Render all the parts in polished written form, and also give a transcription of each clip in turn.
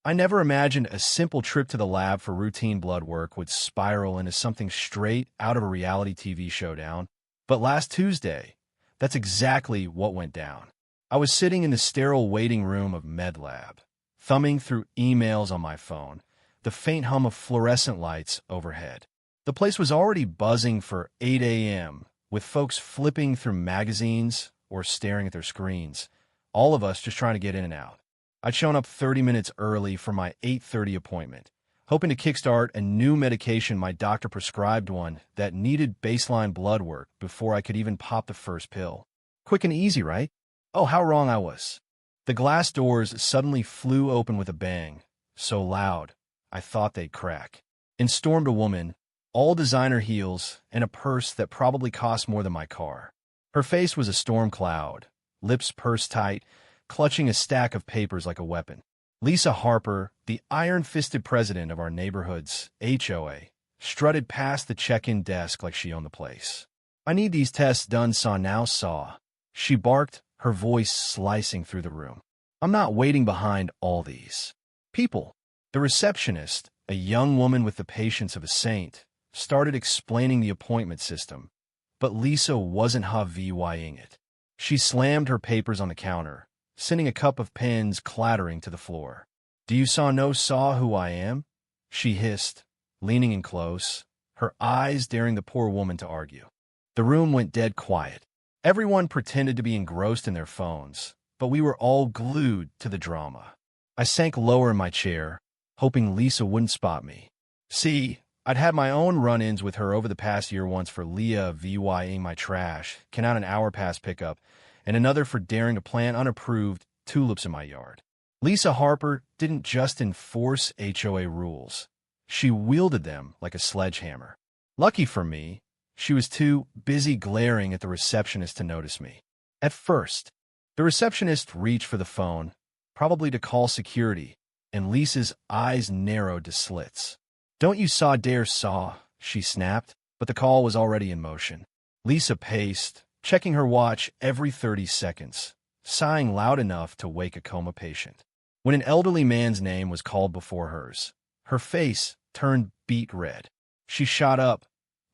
I never imagined a simple trip to the lab for routine blood work would spiral into something straight out of a reality TV showdown. But last Tuesday, that's exactly what went down. I was sitting in the sterile waiting room of MedLab, thumbing through emails on my phone, the faint hum of fluorescent lights overhead. The place was already buzzing for 8 a.m., with folks flipping through magazines or staring at their screens, all of us just trying to get in and out. I'd shown up 30 minutes early for my 8:30 appointment, hoping to kickstart a new medication my doctor prescribed, one that needed baseline blood work before I could even pop the first pill. Quick and easy, right? Oh, how wrong I was. The glass doors suddenly flew open with a bang, so loud I thought they'd crack. In stormed a woman, all designer heels and a purse that probably cost more than my car. Her face was a storm cloud, lips pursed tight, clutching a stack of papers like a weapon. Lisa Harper, the iron-fisted president of our neighborhood's HOA, strutted past the check-in desk like she owned the place. "I need these tests done, saw." She barked, her voice slicing through the room. "I'm not waiting behind all these people." The receptionist, a young woman with the patience of a saint, started explaining the appointment system, but Lisa wasn't HOA-ing it. She slammed her papers on the counter, sending a cup of pens clattering to the floor. "Do you saw who I am?" she hissed, leaning in close, her eyes daring the poor woman to argue. The room went dead quiet. Everyone pretended to be engrossed in their phones, but we were all glued to the drama. I sank lower in my chair, hoping Lisa wouldn't spot me. See, I'd had my own run-ins with her over the past year, once for Leah VYing my trash, can out an hour past pickup, and another for daring to plant unapproved tulips in my yard. Lisa Harper didn't just enforce HOA rules. She wielded them like a sledgehammer. Lucky for me, she was too busy glaring at the receptionist to notice me. At first, the receptionist reached for the phone, probably to call security, and Lisa's eyes narrowed to slits. "Don't you dare saw," she snapped, but the call was already in motion. Lisa paced, checking her watch every 30 seconds, sighing loud enough to wake a coma patient. When an elderly man's name was called before hers, her face turned beet red. She shot up,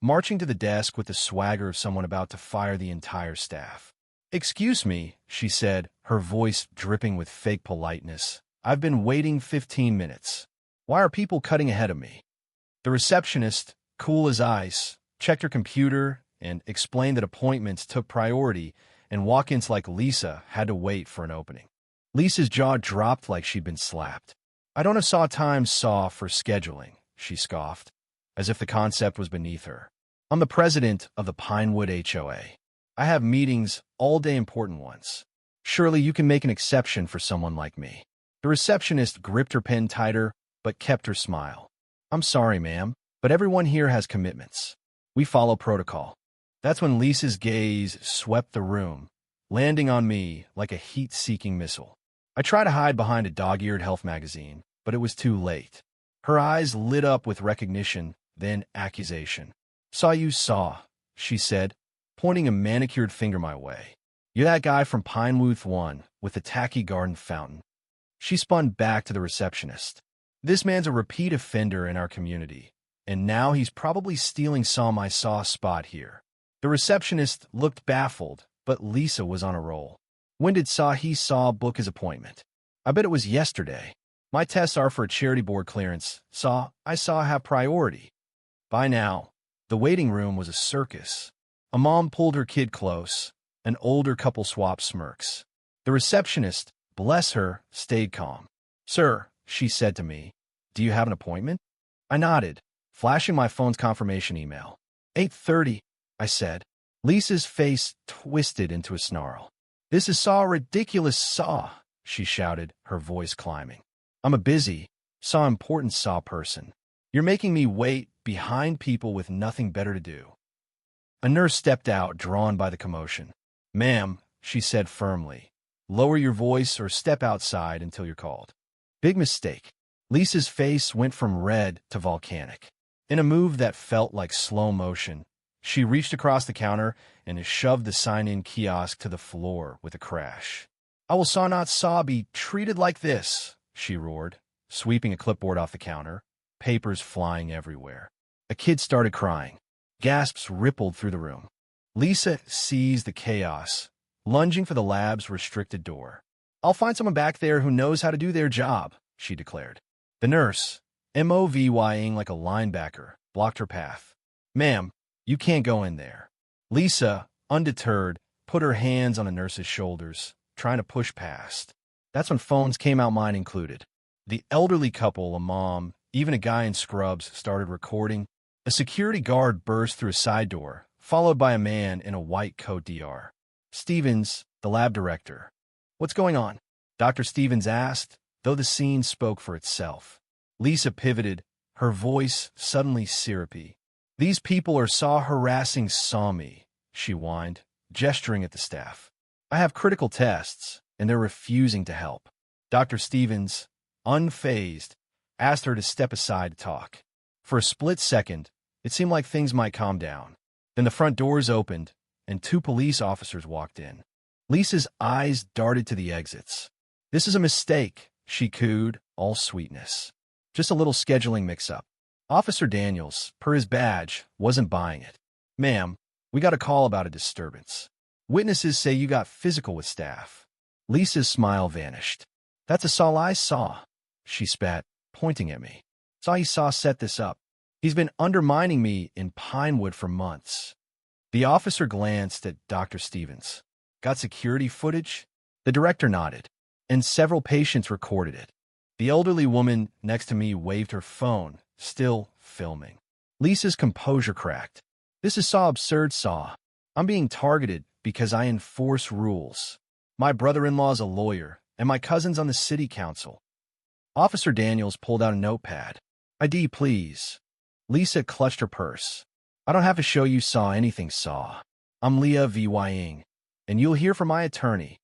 marching to the desk with the swagger of someone about to fire the entire staff. "Excuse me," she said, her voice dripping with fake politeness. "I've been waiting 15 minutes. Why are people cutting ahead of me?" The receptionist, cool as ice, checked her computer and explained that appointments took priority and walk-ins like Lisa had to wait for an opening. Lisa's jaw dropped like she'd been slapped. "I don't have time for scheduling," she scoffed, as if the concept was beneath her. "I'm the president of the Pinewood HOA. I have meetings all day, important ones. Surely you can make an exception for someone like me." The receptionist gripped her pen tighter, but kept her smile. "I'm sorry, ma'am, but everyone here has commitments. We follow protocol." That's when Lisa's gaze swept the room, landing on me like a heat-seeking missile. I tried to hide behind a dog-eared health magazine, but it was too late. Her eyes lit up with recognition, then accusation. Saw," she said, pointing a manicured finger my way. "You're that guy from Pinewood 1 with the tacky garden fountain." She spun back to the receptionist. "This man's a repeat offender in our community, and now he's probably stealing my spot here." The receptionist looked baffled, but Lisa was on a roll. "When did book his appointment?" "I bet it was yesterday. My tests are for a charity board clearance. I have priority." By now, the waiting room was a circus. A mom pulled her kid close. An older couple swapped smirks. The receptionist, bless her, stayed calm. "Sir," she said to me, "do you have an appointment?" I nodded, flashing my phone's confirmation email. 8:30, I said. Lisa's face twisted into a snarl. "This is ridiculous, she shouted, her voice climbing. "I'm a busy, important person. You're making me wait behind people with nothing better to do." A nurse stepped out, drawn by the commotion. "Ma'am," she said firmly, "lower your voice or step outside until you're called." Big mistake. Lisa's face went from red to volcanic. In a move that felt like slow motion, she reached across the counter and shoved the sign-in kiosk to the floor with a crash. "I will not be treated like this," she roared, sweeping a clipboard off the counter, papers flying everywhere. A kid started crying. Gasps rippled through the room. Lisa seized the chaos, lunging for the lab's restricted door. "I'll find someone back there who knows how to do their job," she declared. The nurse, moving like a linebacker, blocked her path. "Ma'am, you can't go in there." Lisa, undeterred, put her hands on the nurse's shoulders, trying to push past. That's when phones came out, mine included. The elderly couple, a mom, even a guy in scrubs, started recording. A security guard burst through a side door, followed by a man in a white coat. Dr. Stevens, the lab director. "What's going on?" Dr. Stevens asked, though the scene spoke for itself. Lisa pivoted, her voice suddenly syrupy. "These people saw me," she whined, gesturing at the staff. "I have critical tests, and they're refusing to help." Dr. Stevens, unfazed, asked her to step aside to talk. For a split second, it seemed like things might calm down. Then the front doors opened, and 2 police officers walked in. Lisa's eyes darted to the exits. "This is a mistake," she cooed, all sweetness. "Just a little scheduling mix-up." Officer Daniels, per his badge, wasn't buying it. "Ma'am, we got a call about a disturbance. Witnesses say you got physical with staff." Lisa's smile vanished. "That's all I saw," she spat, pointing at me. "Saw he set this up. He's been undermining me in Pinewood for months." The officer glanced at Dr. Stevens. "Got security footage?" The director nodded, and several patients recorded it. The elderly woman next to me waved her phone, still filming. Lisa's composure cracked. "This is absurd. I'm being targeted because I enforce rules. My brother-in-law's a lawyer, and my cousin's on the city council." Officer Daniels pulled out a notepad. "ID, please." Lisa clutched her purse. "I don't have to show you saw anything. I'm Leah Vying, and you'll hear from my attorney."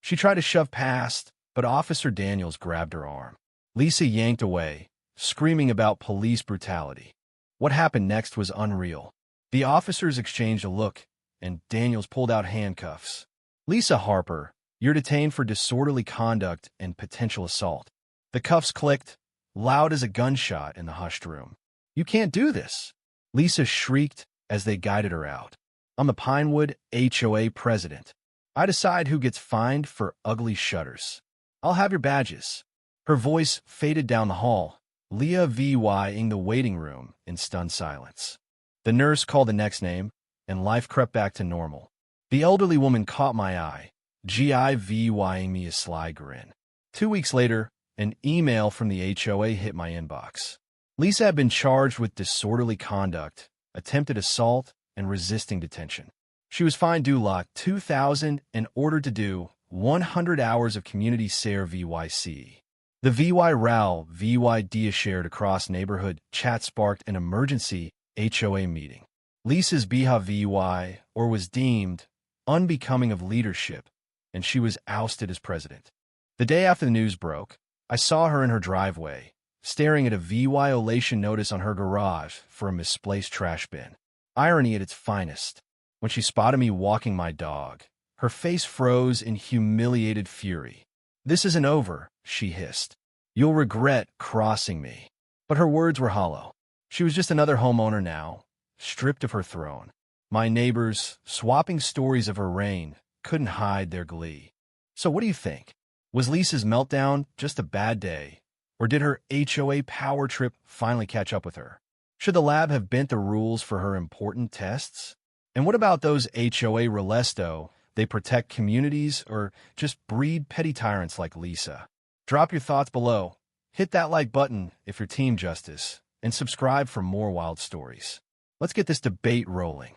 She tried to shove past, but Officer Daniels grabbed her arm. Lisa yanked away, screaming about police brutality. What happened next was unreal. The officers exchanged a look, and Daniels pulled out handcuffs. "Lisa Harper, you're detained for disorderly conduct and potential assault." The cuffs clicked, loud as a gunshot in the hushed room. "You can't do this," Lisa shrieked as they guided her out. "I'm the Pinewood HOA president. I decide who gets fined for ugly shutters. I'll have your badges." Her voice faded down the hall, Leah Vying the waiting room in stunned silence. The nurse called the next name, and life crept back to normal. The elderly woman caught my eye, giving me a sly grin. 2 weeks later, an email from the HOA hit my inbox. Lisa had been charged with disorderly conduct, attempted assault, and resisting detention. She was fined $2,000 and ordered to do 100 hours of community care VYC. The VY shared across neighborhood chat sparked an emergency HOA meeting. Lisa's VY was deemed unbecoming of leadership, and she was ousted as president. The day after the news broke, I saw her in her driveway, staring at a violation notice on her garage for a misplaced trash bin. Irony at its finest. When she spotted me walking my dog, her face froze in humiliated fury. "This isn't over," she hissed. "You'll regret crossing me." But her words were hollow. She was just another homeowner now, stripped of her throne. My neighbors, swapping stories of her reign, couldn't hide their glee. So what do you think? Was Lisa's meltdown just a bad day? Or did her HOA power trip finally catch up with her? Should the lab have bent the rules for her important tests? And what about those HOA Relesto? They protect communities or just breed petty tyrants like Lisa? Drop your thoughts below. Hit that like button if you're Team Justice, and subscribe for more wild stories. Let's get this debate rolling.